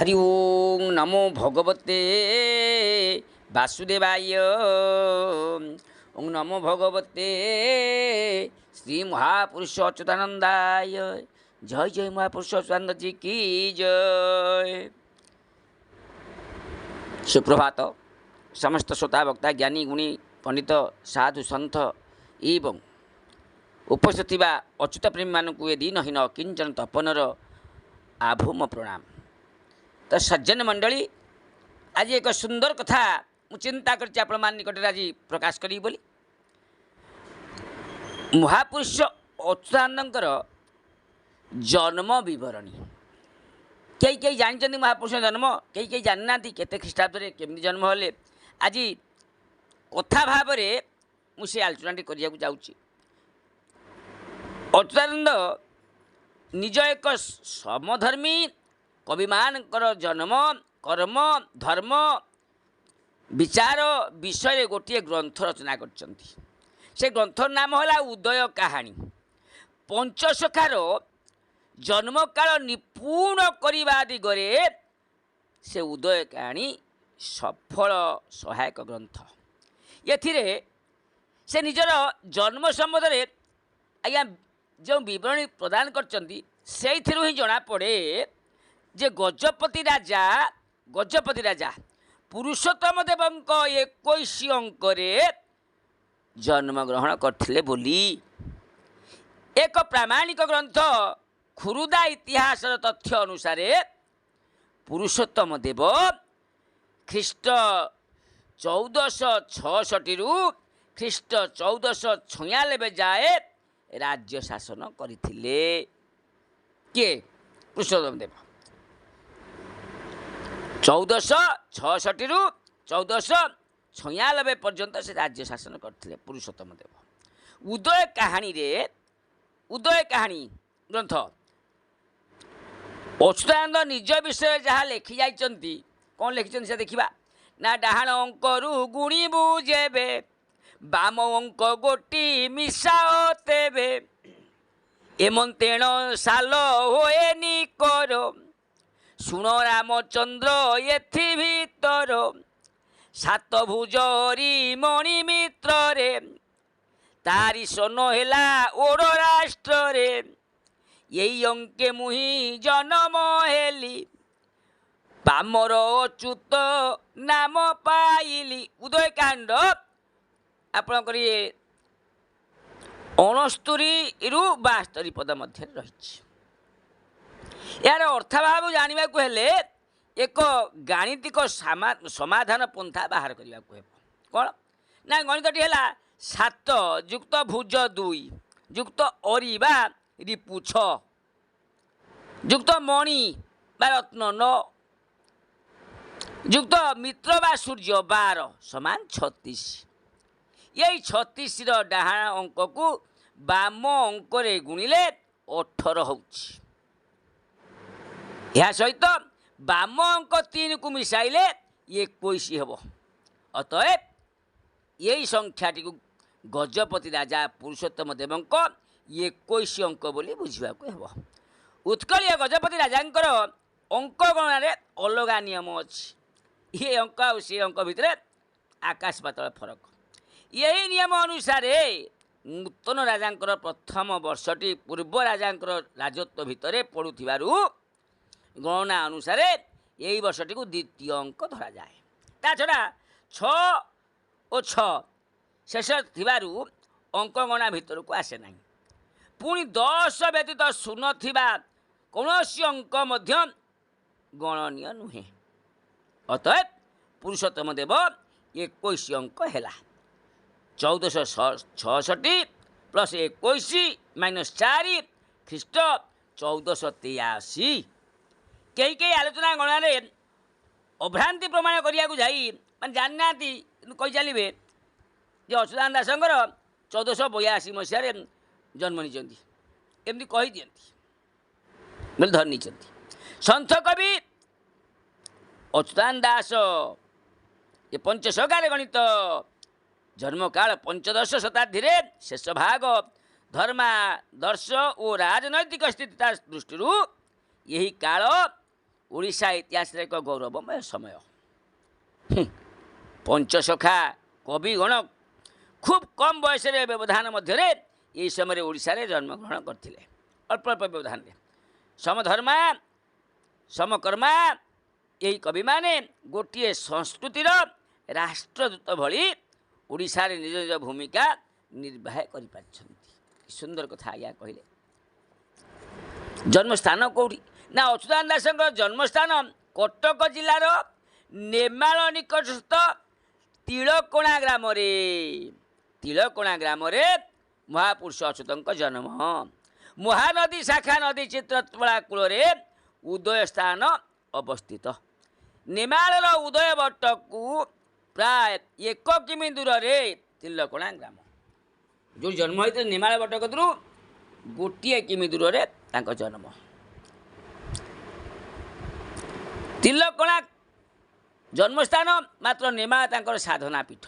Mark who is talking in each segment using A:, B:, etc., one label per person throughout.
A: हरि ओं नमो भगवते वासुदेवाय। ओं नमो भगवते श्री महापुरुष अच्युतानंदाय। जय जय महापुरुष अच्युतानंद जी की जय। सुप्रभात। समस्त श्रोता वक्ता ज्ञानी गुणी पंडित साधु सन्थ एवं उपस्थित अच्युत प्रेमी मानक ए दीनहीन अकिंचन तपनर आभूम प्रणाम। तो सज्जन मंडली, आज एक सुंदर कथा मुझे चिंता कर निकट आज प्रकाश करी बोली। महापुरुष अच्युतानंदर जन्म बरणी कई कई जानते महापुरुष जन्म, कई कई जानी ना केते ख्रीष्टाब्द केमती जन्म हेले। आज कथा भाव मुझे आलोचना करिया जाऊँगी। अच्युतानंद निज एक समधर्मी कविमानकर जन्म कर्म धर्म विचार विषय गोटे ग्रंथ रचना करछंती। से ग्रंथर नाम है उदय कहानी। पंचसखार जन्म काल निपुण करने दिगरे से उदय कहानी सफल सहायक ग्रंथ। ये से निजर जन्म संबंध आज्ञा जो विवरणी प्रदान करछंती से ही जना पड़े जे गजपति राजा पुरुषोत्तम देवंक 21 अंकरे जन्म ग्रहण करथिले बोली एक प्रामाणिक ग्रंथ खुरुदा इतिहास तथ्य अनुसार पुरुषोत्तम देव ख्रीष्ट 1466 रु ख्रीष्ट 1496 जाए राज्य शासन करथिले। किए? पुरुषोत्तम देव 1466 रु 1496 पर्यंत से राज्य शासन करथिले पुरुषोत्तम देव। उदय कहानी ग्रंथ अच्युतानंद निज विषय जहाँ लिखि जाइछंती, कौन लिखिछंती से देखिबा ना। डाहाण अंकरु गुणिबु जेबे बाम अंक गोटी मिसाओ तेबे एमंतेण साल होएनी कर शुण रामचंद्र एथि भीतर सात भुजरी मणि मित्र रे तारी सन हेला ओर राष्ट्र रे यही अंके मुही जन्म हेली बामर अच्युत नाम पाइली। उदय कांड आपणकर ये 69 रु 72 पद मध्य रही। यार अर्थभाव जानवा हेले एक गाणितिक समाधान पंथा बाहर करने को कौन ना गणितटी है 7 युक्त भुज 2 युक्त अरी बा रिपु 6 युक्त मणि बा रत्न 9 युक्त मित्र बा सूर्य 12 समान 36। यही 36 डाहाण अंक को बाम अंक गुणिले 18 होउछि। यह सहित बाम अंक 3 को मिसाइले 21 हेब। अतएव यही संख्याटी को गजपति राजा पुरुषोत्तम देवंक 21 अंक बोली बुझा हेब। उत्कलीय गजपति राजांकर अंक गणन अलग नियम अच्छी। ये अंक आ से अंक भितर आकाश पातल फरक। यही नियम अनुसार नूतन राजांकर प्रथम वर्षटी पूर्व राजांकर राजत्व भितर पड़ुथिबारु गणना अनुसार यही वर्षटी को द्वितीय अंक धरा जाए। ता छड़ा 6 और 6 शेष थिबारु अंक गणना भितर को आसे नहीं। पुणी 10 व्यतीत शून्य थिबा कौनसी अंक मध्य गणनीय नुहे। अतएव पुरुषोत्तम देव 21 अंक हैला। 1466 प्लस 21 माइनस 4 ख्रीष्ट 1483। कई कई आलोचना गणना अभ्रांति प्रमाण करिया जाई माने जानना कही चलिए जे अच्युतानंद दासंकर 1482 मसीह जन्म नहीं एमती कही दियंती बोले धर नहीं। सन्थ कवि अच्युतानंद दास ये पंचसखार गणित जन्म काल 15 शताब्दी शेष भाग धर्मादर्श और राजनैतिक स्थिति दृष्टि यही काल ଓଡ଼ିଶା ଇତିହାସରେ ଏକ ଗୌରବମୟ ସମୟ। ପଞ୍ଚସଖା କବିଗଣ ଖୁବ୍ କମ୍ ବୟସରେ ବ୍ୟବଧାନ ମଧ୍ୟରେ ଏହି ସମୟରେ ଓଡ଼ିଶାରେ ଜନ୍ମଗ୍ରହଣ କରିଥିଲେ। ଅଳ୍ପ ଅଳ୍ପ ବ୍ୟବଧାନରେ ସମଧର୍ମା ସମକର୍ମା ଏହି କବିମାନେ ଗୋଟିଏ ସଂସ୍କୃତିର ରାଷ୍ଟ୍ରଦୂତ ଭଳି ଓଡ଼ିଶାରେ ନିଜ ନିଜ ଭୂମିକା ନିର୍ବାହ କରିପାରିଛନ୍ତି। କି ସୁନ୍ଦର କଥା ଆଜ୍ଞା କହିଲେ। ଜନ୍ମସ୍ଥାନ କେଉଁଠି ନା ଅଚ୍ୟୁତାନନ୍ଦ ଦାସଙ୍କ ଜନ୍ମସ୍ଥାନ କଟକ ଜିଲ୍ଲାର ନେମାଳ ନିକଟସ୍ଥ ତିଳକୋଣା ଗ୍ରାମରେ। ତିଳକୋଣା ଗ୍ରାମରେ ମହାପୁରୁଷ ଅଚ୍ୟୁତଙ୍କ ଜନ୍ମ। ମହାନଦୀ ଶାଖା ନଦୀ ଚିତ୍ରକଳା କୂଳରେ ଉଦୟ ସ୍ଥାନ ଅବସ୍ଥିତ। ନେମାଳର ଉଦୟ ବଟକୁ ପ୍ରାୟ 1 କିମି ଦୂରରେ ତିଳକୋଣା ଗ୍ରାମ। ଯେଉଁ ଜନ୍ମ ହୋଇଥିଲେ ନେମାଳ ବଟ କତିରୁ 1 କିମି ଦୂରରେ ତାଙ୍କ ଜନ୍ମ। ତିଳକୋଣା ଜନ୍ମସ୍ଥାନ ମାତ୍ର ନେମାଳ ତାଙ୍କର ସାଧନା ପୀଠ।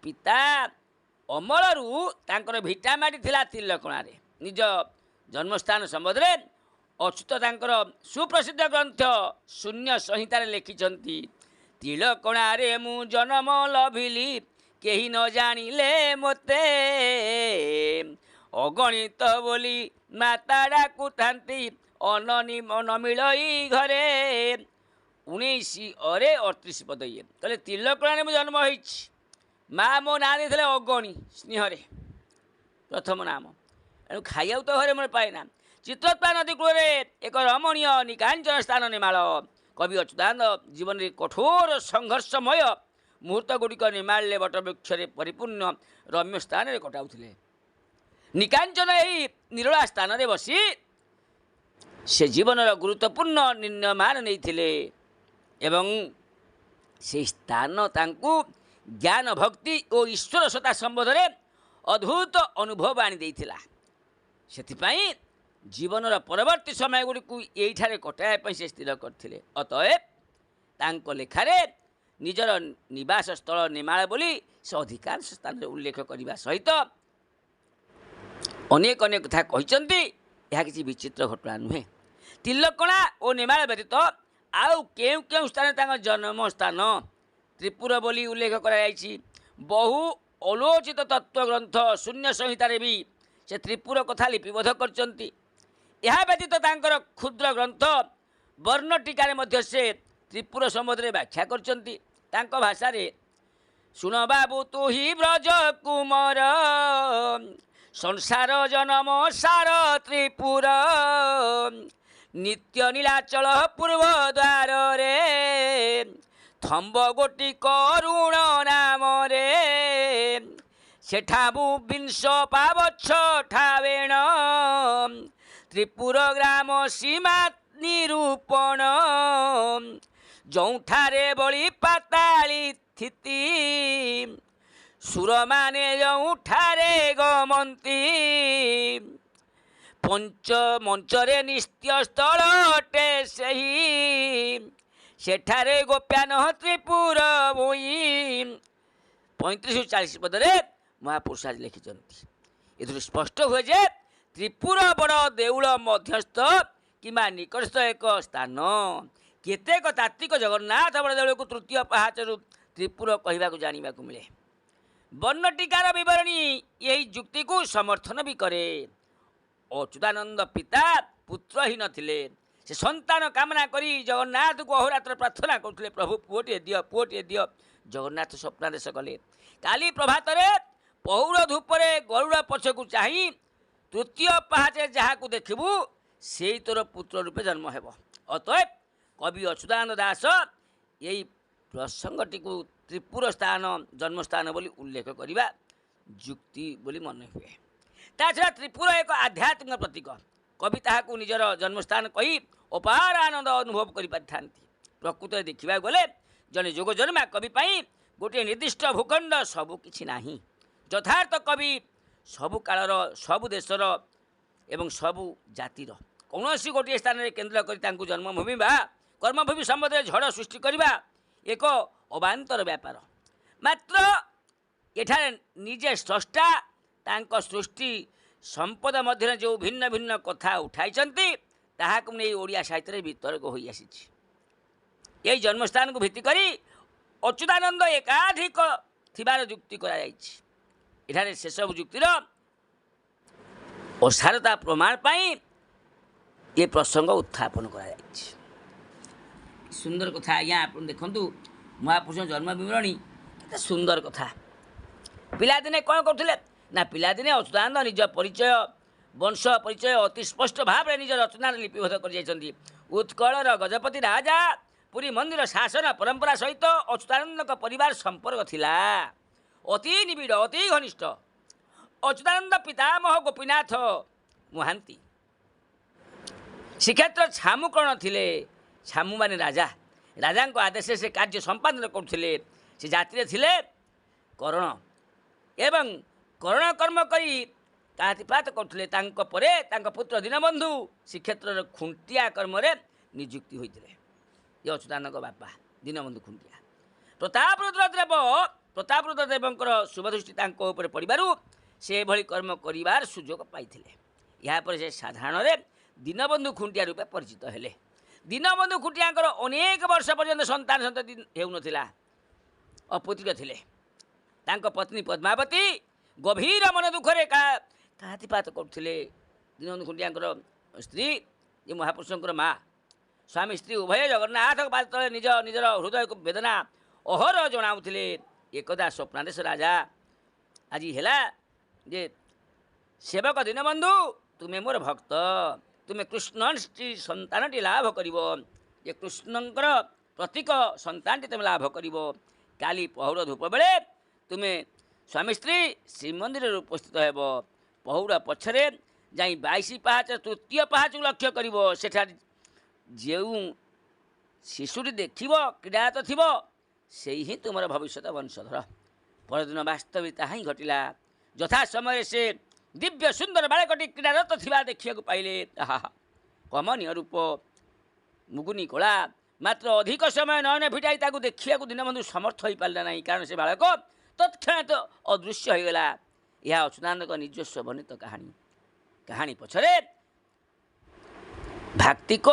A: ପିତା ଅମଳରୁ ତାଙ୍କର ଭିଟାମାଟି ଥିଲା ତିଳକୋଣାରେ। ନିଜ ଜନ୍ମସ୍ଥାନ ସମ୍ବନ୍ଧରେ ଅଚ୍ୟୁତ ତାଙ୍କର ସୁପ୍ରସିଦ୍ଧ ଗ୍ରନ୍ଥ ଶୂନ୍ୟ ସଂହିତାରେ ଲେଖିଛନ୍ତି, ତିଳକୋଣାରେ ମୁଁ ଜନ୍ମ ଲଭିଲି କେହି ନ ଜାଣିଲେ ମୋତେ, ଅଗଣିତ ବୋଲି ମାତା ଡାକୁଥାନ୍ତି ଅନମିଳଇ ଘରେ। 19:38 ପଦ ଇଏ କହିଲେ ତିଳକୋଣାରେ ମୁଁ ଜନ୍ମ ହୋଇଛି। ମା ମୋ ନାଁ ଦେଇଥିଲେ ଅଗଣି ସ୍ନେହରେ ପ୍ରଥମ ନାମ। ଏଣୁ ଖାଇବାକୁ ତ ଘରେ ମୋର ପାଏନା। ଚିତ୍ରତ୍ପା ନଦୀ କୂଳରେ ଏକ ରମଣୀୟ ନିକାଞ୍ଚନ ସ୍ଥାନ ନେମାଳ। କବି ଅଚ୍ୟୁତାନନ୍ଦ ଜୀବନରେ କଠୋର ସଂଘର୍ଷମୟ ମୁହୂର୍ତ୍ତ ଗୁଡ଼ିକ ନେମାଳରେ ବଟବୃକ୍ଷରେ ପରିପୂର୍ଣ୍ଣ ରମ୍ୟ ସ୍ଥାନରେ କଟାଉଥିଲେ। ନିକାଞ୍ଚନ ଏହି ନିରୋଳା ସ୍ଥାନରେ ବସି ସେ ଜୀବନର ଗୁରୁତ୍ୱପୂର୍ଣ୍ଣ ନିର୍ଣ୍ଣୟମାନ ନେଇଥିଲେ ଏବଂ ସେହି ସ୍ଥାନ ତାଙ୍କୁ ଜ୍ଞାନ ଭକ୍ତି ଓ ଈଶ୍ୱର ସତ୍ତା ସମ୍ବନ୍ଧରେ ଅଦ୍ଭୁତ ଅନୁଭବ ଆଣିଦେଇଥିଲା। ସେଥିପାଇଁ ଜୀବନର ପରବର୍ତ୍ତୀ ସମୟଗୁଡ଼ିକୁ ଏଇଠାରେ କଟାଇବା ପାଇଁ ସେ ସ୍ଥିର କରିଥିଲେ। ଅତଏବ ତାଙ୍କ ଲେଖାରେ ନିଜର ନିବାସ ସ୍ଥଳ ନେମାଳ ବୋଲି ସେ ଅଧିକାଂଶ ସ୍ଥାନରେ ଉଲ୍ଲେଖ କରିବା ସହିତ ଅନେକ ଅନେକ କଥା କହିଛନ୍ତି। ଏହା କିଛି ବିଚିତ୍ର ଘଟଣା ନୁହେଁ। ତିଳକୋଣା ଓ ନେମାଳ ବ୍ୟତୀତ ଆଉ କେଉଁ କେଉଁ ସ୍ଥାନରେ ତାଙ୍କ ଜନ୍ମ ସ୍ଥାନ ତ୍ରିପୁର ବୋଲି ଉଲ୍ଲେଖ କରାଯାଇଛି। ବହୁ ଆଲୋଚିତ ତତ୍ତ୍ୱ ଗ୍ରନ୍ଥ ଶୂନ୍ୟ ସଂହିତାରେ ବି ସେ ତ୍ରିପୁର କଥା ଲିପିବଦ୍ଧ କରିଛନ୍ତି। ଏହା ବ୍ୟତୀତ ତାଙ୍କର କ୍ଷୁଦ୍ର ଗ୍ରନ୍ଥ ବର୍ଣ୍ଣଟିକାରେ ମଧ୍ୟ ସେ ତ୍ରିପୁର ସମ୍ବନ୍ଧରେ ବ୍ୟାଖ୍ୟା କରିଛନ୍ତି। ତାଙ୍କ ଭାଷାରେ ଶୁଣ ବାବୁ ତୁ ହି ବ୍ରଜ କୁମର ସଂସାର ଜନମ ସାର ତ୍ରିପୁର ନିତ୍ୟ ନୀଳାଚଳ ପୂର୍ବ ଦ୍ୱାରରେ ଥମ୍ବ ଗୋଟି କରୁଣ ନାମରେ ସେଠାବୁ ବିଂଶ ପାବଚ୍ଛ ଠାବେଣ ତ୍ରିପୁର ଗ୍ରାମ ସୀମା ନିରୂପଣ ଯେଉଁଠାରେ ବଳି ପାତାଳି ଥିତି ସୁରମାନେ ଯେଉଁଠାରେ ଗମନ୍ତି ମଞ୍ଚରେ ନିତ୍ୟ ସ୍ଥଳ ଅଟେ ସେହି ସେଠାରେ ଗୋପ୍ୟାନ ତ୍ରିପୁର ଭୂଇଁ। 35-40 ପଦରେ ମହାପୁରୁଷ ଆଜି ଲେଖିଛନ୍ତି। ଏଥିରୁ ସ୍ପଷ୍ଟ ହୁଏ ଯେ ତ୍ରିପୁର ବଡ଼ ଦେଉଳ ମଧ୍ୟସ୍ଥ କିମ୍ବା ନିକଟସ୍ଥ ଏକ ସ୍ଥାନ। କେତେକ ତାତ୍ତ୍ୱିକ ଜଗନ୍ନାଥ ବଡ଼ ଦେଉଳକୁ ତୃତୀୟ ପାହାଚରୁ ତ୍ରିପୁର କହିବାକୁ ଜାଣିବାକୁ ମିଳେ। ବର୍ଣ୍ଣଟିକାର ବିବରଣୀ ଏହି ଯୁକ୍ତିକୁ ସମର୍ଥନ ବି କରେ। ଅଚ୍ୟୁତାନନ୍ଦ ପିତା ପୁତ୍ରହୀନ ଥିଲେ। ସେ ସନ୍ତାନ କାମନା କରି ଜଗନ୍ନାଥକୁ ଅହୋରାତ୍ର ପ୍ରାର୍ଥନା କରୁଥିଲେ, ପ୍ରଭୁ ପୁଅଟିଏ ଦିଅ, ପୁଅଟିଏ ଦିଅ। ଜଗନ୍ନାଥ ସ୍ୱପ୍ନାଦେଶ କଲେ, କାଲି ପ୍ରଭାତରେ ପୌର ଧୂପରେ ଗରୁଡ଼ ପଛକୁ ଚାହିଁ ତୃତୀୟ ପାହାଚରେ ଯାହାକୁ ଦେଖିବୁ ସେଇ ତୋର ପୁତ୍ର ରୂପେ ଜନ୍ମ ହେବ। ଅତଏବ କବି ଅଚ୍ୟୁତାନନ୍ଦ ଦାସ ଏହି ପ୍ରସଙ୍ଗଟିକୁ ତ୍ରିପୁର ସ୍ଥାନ ଜନ୍ମସ୍ଥାନ ବୋଲି ଉଲ୍ଲେଖ କରିବା ଯୁକ୍ତି ବୋଲି ମନେ ହୁଏ। ତାଛଡ଼ା ତ୍ରିପୁର ଏକ ଆଧ୍ୟାତ୍ମିକ ପ୍ରତୀକ। କବି ତାହାକୁ ନିଜର ଜନ୍ମସ୍ଥାନ କହି ଅପାର ଆନନ୍ଦ ଅନୁଭବ କରିପାରିଥାନ୍ତି। ପ୍ରକୃତରେ ଦେଖିବାକୁ ଗଲେ ଜଣେ ଯୋଗଜନ୍ମା କବି ପାଇଁ ଗୋଟିଏ ନିର୍ଦ୍ଦିଷ୍ଟ ଭୂଖଣ୍ଡ ସବୁ କିଛି ନାହିଁ। ଯଥାର୍ଥ କବି ସବୁ କାଳର, ସବୁ ଦେଶର ଏବଂ ସବୁ ଜାତିର କୌଣସି ଗୋଟିଏ ସ୍ଥାନରେ କେନ୍ଦ୍ର କରି ତାଙ୍କୁ ଜନ୍ମଭୂମି ବା କର୍ମଭୂମି ସମ୍ବନ୍ଧରେ ଝଡ଼ ସୃଷ୍ଟି କରିବା ଏକ ଅବାନ୍ତର ବ୍ୟାପାର। ମାତ୍ର ଏଠାରେ ନିଜେ ସ୍ରଷ୍ଟା ତାଙ୍କ ସୃଷ୍ଟି ସମ୍ପଦ ମଧ୍ୟରେ ଯେଉଁ ଭିନ୍ନ ଭିନ୍ନ କଥା ଉଠାଇଛନ୍ତି ତାହାକୁ ନେଇ ଓଡ଼ିଆ ସାହିତ୍ୟରେ ବିତର୍କ ହୋଇ ଆସିଛି। ଏହି ଜନ୍ମସ୍ଥାନକୁ ଭିତ୍ତି କରି ଅଚ୍ୟୁତାନନ୍ଦ ଏକାଧିକ ଥିବାର ଯୁକ୍ତି କରାଯାଇଛି। ଏଠାରେ ସେସବୁ ଯୁକ୍ତିର ଅସାରତା ପ୍ରମାଣ ପାଇଁ ଏ ପ୍ରସଙ୍ଗ ଉତ୍ଥାପନ କରାଯାଇଛି। ସୁନ୍ଦର କଥା ଆଜ୍ଞା, ଆପଣ ଦେଖନ୍ତୁ ମହାପୁରୁଷଙ୍କ ଜନ୍ମ ବିବରଣୀ କେତେ ସୁନ୍ଦର କଥା। ପିଲାଦିନେ କ'ଣ କରୁଥିଲେ ନା, ପିଲାଦିନେ ଅଚ୍ୟୁତାନନ୍ଦ ନିଜ ପରିଚୟ, ବଂଶ ପରିଚୟ ଅତି ସ୍ପଷ୍ଟ ଭାବରେ ନିଜ ରଚନାରେ ଲିପିବଦ୍ଧ କରିଯାଇଛନ୍ତି। ଉତ୍କଳର ଗଜପତି ରାଜା ପୁରୀ ମନ୍ଦିର ଶାସନ ପରମ୍ପରା ସହିତ ଅଚ୍ୟୁତାନନ୍ଦଙ୍କ ପରିବାର ସମ୍ପର୍କ ଥିଲା ଅତି ନିବିଡ଼, ଅତି ଘନିଷ୍ଠ। ଅଚ୍ୟୁତାନନ୍ଦ ପିତାମହ ଗୋପୀନାଥ ମହାନ୍ତି ଶ୍ରୀକ୍ଷେତ୍ର ଛାମୁକରଣ ଥିଲେ। ଛାମୁ ମାନେ ରାଜା, ରାଜାଙ୍କ ଆଦେଶରେ ସେ କାର୍ଯ୍ୟ ସମ୍ପାଦନ କରୁଥିଲେ। ସେ ଜାତିରେ ଥିଲେ କରଣ ଏବଂ କରଣ କର୍ମ କରି କାହାତିପାତ କରୁଥିଲେ। ତାଙ୍କ ପରେ ତାଙ୍କ ପୁତ୍ର ଦୀନବନ୍ଧୁ ଶ୍ରୀକ୍ଷେତ୍ରର ଖୁଣ୍ଟିଆ କର୍ମରେ ନିଯୁକ୍ତି ହୋଇଥିଲେ। ଏ ଅଚ୍ୟୁତାନନ୍ଦଙ୍କ ବାପା ଦୀନବନ୍ଧୁ ଖୁଣ୍ଟିଆ। ପ୍ରତାପରୁଦ୍ର ଦେବଙ୍କର ଶୁଭଦୃଷ୍ଟି ତାଙ୍କ ଉପରେ ପଡ଼ିବାରୁ ସେ ଏଭଳି କର୍ମ କରିବାର ସୁଯୋଗ ପାଇଥିଲେ। ଏହାପରେ ସେ ସାଧାରଣରେ ଦୀନବନ୍ଧୁ ଖୁଣ୍ଟିଆ ରୂପେ ପରିଚିତ ହେଲେ। ଦୀନବନ୍ଧୁ ଖୁଣ୍ଟିଆଙ୍କର ଅନେକ ବର୍ଷ ପର୍ଯ୍ୟନ୍ତ ସନ୍ତାନ ସନ୍ତତି ହେଉନଥିଲା, ଅପୁତ୍ରିକ ଥିଲେ। ତାଙ୍କ ପତ୍ନୀ ପଦ୍ମାବତୀ ଗଭୀର ମନ ଦୁଃଖରେ କାହାତିପାତ କରୁଥିଲେ। ଦୀନବନ୍ଧୁ ଖୁଣ୍ଟିଆଙ୍କର ସ୍ତ୍ରୀ ଯେ ମହାପୁରୁଷଙ୍କର ମା, ସ୍ୱାମୀ ସ୍ତ୍ରୀ ଉଭୟ ଜଗନ୍ନାଥଙ୍କ ପାଦ ତଳେ ନିଜର ହୃଦୟକୁ ବେଦନା ଅହରହ ଜଣାଉଥିଲେ। ଏକଦା ସ୍ୱପ୍ନାଦେଶ ରାଜା ଆଜି ହେଲା ଯେ, ସେବକ ଦୀନବନ୍ଧୁ ତୁମେ ମୋର ଭକ୍ତ, ତୁମେ କୃଷ୍ଣ ସନ୍ତାନଟି ଲାଭ କରିବ। ଯେ କୃଷ୍ଣଙ୍କର ପ୍ରତୀକ ସନ୍ତାନଟି ତୁମେ ଲାଭ କରିବ। କାଲି ପହୁଡ଼ ଧୂପ ବେଳେ ତୁମେ ସ୍ୱାମୀ ସ୍ତ୍ରୀ ଶ୍ରୀମନ୍ଦିରରେ ଉପସ୍ଥିତ ହେବ। ପହୁଡ଼ ପଛରେ ଯାଇ 22 ପାହାଚ ତୃତୀୟ ପାହାଚକୁ ଲକ୍ଷ୍ୟ କରିବ। ସେଠାରେ ଯେଉଁ ଶିଶୁଟି ଦେଖିବ, କ୍ରୀଡ଼ାରତ ଥିବ, ସେଇ ହିଁ ତୁମର ଭବିଷ୍ୟତ ବଂଶଧର। ପରଦିନ ବାସ୍ତବିକ ତାହା ହିଁ ଘଟିଲା। ଯଥା ସମୟରେ ସେ ଦିବ୍ୟ ସୁନ୍ଦର ବାଳକଟି କ୍ରୀଡ଼ାରତ ଥିବା ଦେଖିବାକୁ ପାଇଲେ। ଆହା, କମନୀୟ ରୂପ, ମୁଗୁନି କଳା, ମାତ୍ର ଅଧିକ ସମୟ ନୟନ ଫିଟାଇ ତାକୁ ଦେଖିବାକୁ ଦୀନବନ୍ଧୁ ସମର୍ଥ ହୋଇପାରିଲା ନାହିଁ, କାରଣ ସେ ବାଳକ ତତ୍କ୍ଷଣାତ୍ ଅଦୃଶ୍ୟ ହୋଇଗଲା। ଏହା ଅଚ୍ୟୁତାନନ୍ଦଙ୍କ ନିଜସ୍ୱ ବର୍ଣ୍ଣିତ କାହାଣୀ ପଛରେ ଭାକ୍ତିକ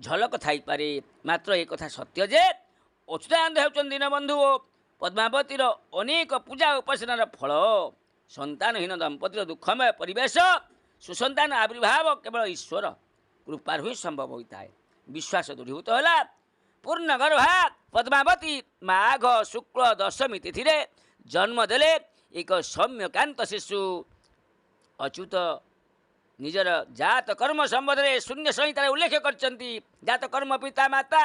A: ଝଲକ ଥାଇପାରେ। ମାତ୍ର ଏ କଥା ସତ୍ୟ ଯେ ଅଚ୍ୟୁତାନନ୍ଦ ହେଉଛନ୍ତି ଦୀନବନ୍ଧୁ ଓ ପଦ୍ମାବତୀର ଅନେକ ପୂଜା ଉପାସନାର ଫଳ। ସନ୍ତାନହୀନ ଦମ୍ପତିର ଦୁଃଖମୟ ପରିବେଶ, ସୁସନ୍ତାନ ଆବିର୍ଭାବ କେବଳ ଈଶ୍ୱର କୃପାରୁ ହିଁ ସମ୍ଭବ ହୋଇଥାଏ। ବିଶ୍ୱାସ ଦୃଢ଼ୀଭୂତ ହେଲା। ପୂର୍ଣ୍ଣ ଗର୍ଭା ପଦ୍ମାବତୀ ମାଘ ଶୁକ୍ଳ ଦଶମୀ ତିଥିରେ ଜନ୍ମ ଦେଲେ ଏକ ସୌମ୍ୟକାନ୍ତ ଶିଶୁ। ଅଚ୍ୟୁତ ନିଜର ଜାତ କର୍ମ ସମ୍ବନ୍ଧରେ ଶୂନ୍ୟ ସଂହିତାରେ ଉଲ୍ଲେଖ କରିଛନ୍ତି। ଜାତ କର୍ମ ପିତା ମାତା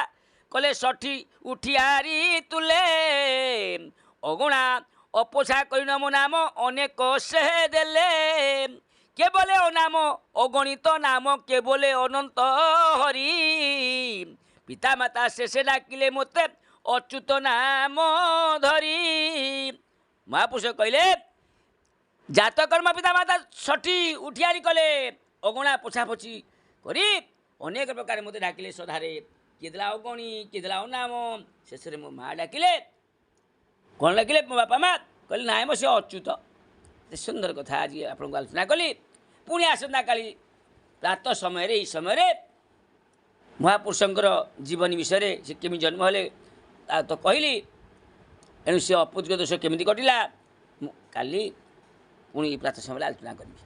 A: କଲେ ଷଠି ଉଠିଆରି ତୁଲେ, ଅଗଣା ଅପୋଷା କରିନ ମୋ ନାମ ଅନେକ ସେ ଦେଲେ। କେବଲେ ଅନାମ ଅଗଣିତ ନାମ, କେବଲେ ଅନନ୍ତ ହରି। ପିତାମାତା ଶେଷେ ଡାକିଲେ ମୋତେ ଅଚ୍ୟୁତ ନାମ ଧରି। ମହାପୁରୁଷ କହିଲେ, ଜାତକର୍ମ ପିତାମାତା ଷଠି ଉଠିଆରି କଲେ, ଅଗଣା ପୋଛାପୋଛି କରି ଅନେକ ପ୍ରକାର ମୋତେ ଡାକିଲେ ସଧାରେ। କିଏ ଦେଲା ଅଗଣି, କିଏ ଦେଲା ଅନାମ, ଶେଷରେ ମୋ ମା ଡାକିଲେ। କ'ଣ ଡାକିଲେ? ମୋ ବାପା ମା କହିଲେ ନାଇଁ ମୋ ସେ ଅଚ୍ୟୁତ। ଏତେ ସୁନ୍ଦର କଥା ଆଜି ଆପଣଙ୍କୁ ଆଲୋଚନା କଲି। ପୁଣି ଆସନ୍ତାକାଲି ପ୍ରାତଃ ସମୟରେ, ଏହି ସମୟରେ ମହାପୁରୁଷଙ୍କର ଜୀବନୀ ବିଷୟରେ, ସେ କେମିତି ଜନ୍ମ ହେଲେ ତା ତ କହିଲି। ଏଣୁ ସେ ଅପୁତ୍ରିକ ଦୋଷ କେମିତି କଟିଲା, ମୁଁ କାଲି ପୁଣି ପ୍ରାତଃ ସମୟରେ ଆଲୋଚନା କରିବି।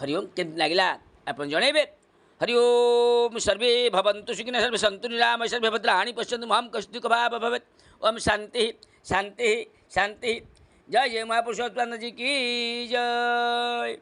A: ହରି ଓମ୍। କେମିତି ଲାଗିଲା ଆପଣ ଜଣାଇବେ। ହରି ଓମ୍। ସର୍ବେ ଭବନ୍ତୁ ସୁଖିନଃ, ସର୍ବେ ସନ୍ତୁ ନିରାମୟଃ, ସର୍ବେ ଭଦ୍ରାଣି ପଶ୍ୟନ୍ତୁ ମା କଶ୍ଚିତ୍ ଦୁଃଖ ଭାବ ଭବେତ୍। ओम शांति शांति शांति। जय जय महापुरुषोत्तम जी की जय।